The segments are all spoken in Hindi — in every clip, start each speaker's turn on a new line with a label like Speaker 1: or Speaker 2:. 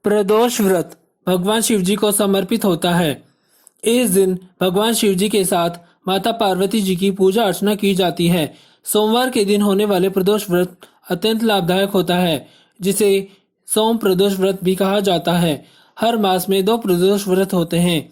Speaker 1: प्रदोष व्रत भगवान शिव जी को समर्पित होता है। इस दिन भगवान शिव जी के साथ माता पार्वती जी की पूजा अर्चना की जाती है। सोमवार के दिन होने वाले प्रदोष व्रत अत्यंत लाभदायक होता है, जिसे सोम प्रदोष व्रत भी कहा जाता है। हर मास में 2 प्रदोष व्रत होते हैं,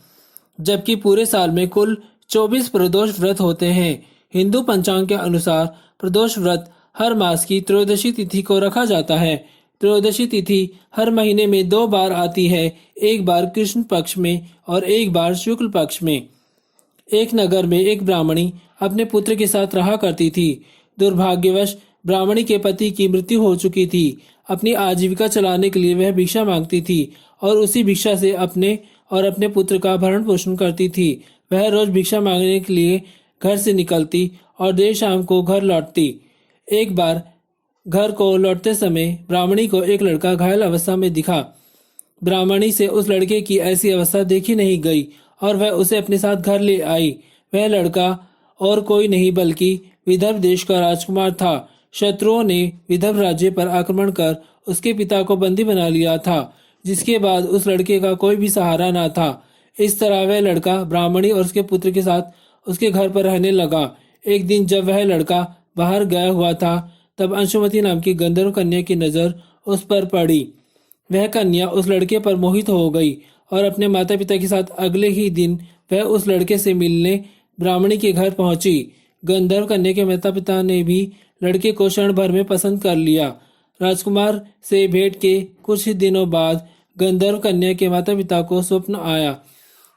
Speaker 1: जबकि पूरे साल में कुल 24 प्रदोष व्रत होते हैं। हिंदू पंचांग के अनुसार प्रदोष व्रत हर मास की त्रयोदशी तिथि को रखा जाता है। त्रयोदशी तिथि हर महीने में 2 बार आती है, एक बार कृष्ण पक्ष में और एक बार शुक्ल पक्ष में। एक नगर में एक ब्राह्मणी अपने पुत्र के साथ रहा करती थी। दुर्भाग्यवश ब्राह्मणी के पति की मृत्यु हो चुकी थी। अपनी आजीविका चलाने के लिए वह भिक्षा मांगती थी और उसी भिक्षा से अपने और अपने पुत्र का भरण पोषण करती थी। वह रोज भिक्षा मांगने के लिए घर से निकलती और देर शाम को घर लौटती। एक बार घर को लौटते समय ब्राह्मणी को एक लड़का घायल अवस्था में दिखा। ब्राह्मणी से उस लड़के की ऐसी अवस्था देखी नहीं गई और वह उसे अपने साथ घर ले आई। वह लड़का और कोई नहीं बल्कि विदर्भ देश का राजकुमार था। शत्रुओं ने विदर्भ राज्य पर आक्रमण कर उसके पिता को बंदी बना लिया था, जिसके बाद उस लड़के का कोई भी सहारा न था। इस तरह वह लड़का ब्राह्मणी और उसके पुत्र के साथ उसके घर पर रहने लगा। एक दिन जब वह लड़का बाहर गया हुआ था, तब अंशुमती नाम की गंधर्व कन्या की नजर उस पर पड़ी। वह कन्या उस लड़के पर मोहित हो गई और अपने माता पिता के साथ अगले ही दिन वह उस लड़के से मिलने ब्राह्मणी के घर पहुंची। गंधर्व कन्या के माता पिता ने भी लड़के को क्षण भर में पसंद कर लिया। राजकुमार से भेंट के कुछ ही दिनों बाद गंधर्व कन्या के माता पिता को स्वप्न आया,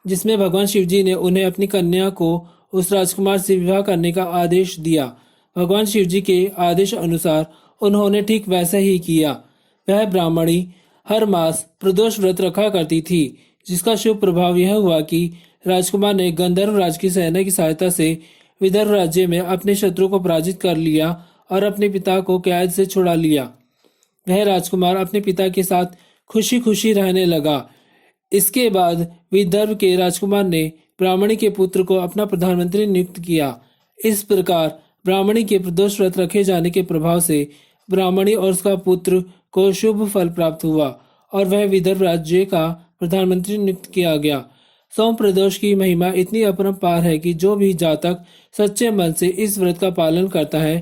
Speaker 1: जिसमें भगवान शिव जी ने उन्हें अपनी कन्या को उस राजकुमार से विवाह करने का आदेश दिया। भगवान शिव जी के आदेश अनुसार उन्होंने ठीक वैसा ही किया। वह ब्राह्मणी हर मास प्रदोष व्रत रखा करती थी, जिसका शुभ प्रभाव यह हुआ कि राजकुमार ने गंधर्व राज की सेना की सहायता से विदर्भ राज्य में अपने शत्रु को पराजित कर लिया और अपने पिता को कैद से छुड़ा लिया। वह राजकुमार अपने पिता के साथ खुशी खुशी रहने लगा। इसके बाद विदर्भ के राजकुमार ने ब्राह्मणी के पुत्र को अपना प्रधानमंत्री नियुक्त किया। इस प्रकार ब्राह्मणी के प्रदोष व्रत रखे जाने के प्रभाव से ब्राह्मणी और उसका पुत्र को शुभ फल प्राप्त हुआ और वह विदर्भ राज्य का प्रधानमंत्री नियुक्त किया गया। सोम प्रदोष की महिमा इतनी अपरंपार है कि जो भी जातक सच्चे मन से इस व्रत का पालन करता है,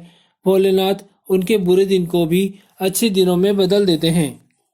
Speaker 1: भोलेनाथ उनके बुरे दिन को भी अच्छे दिनों में बदल देते हैं।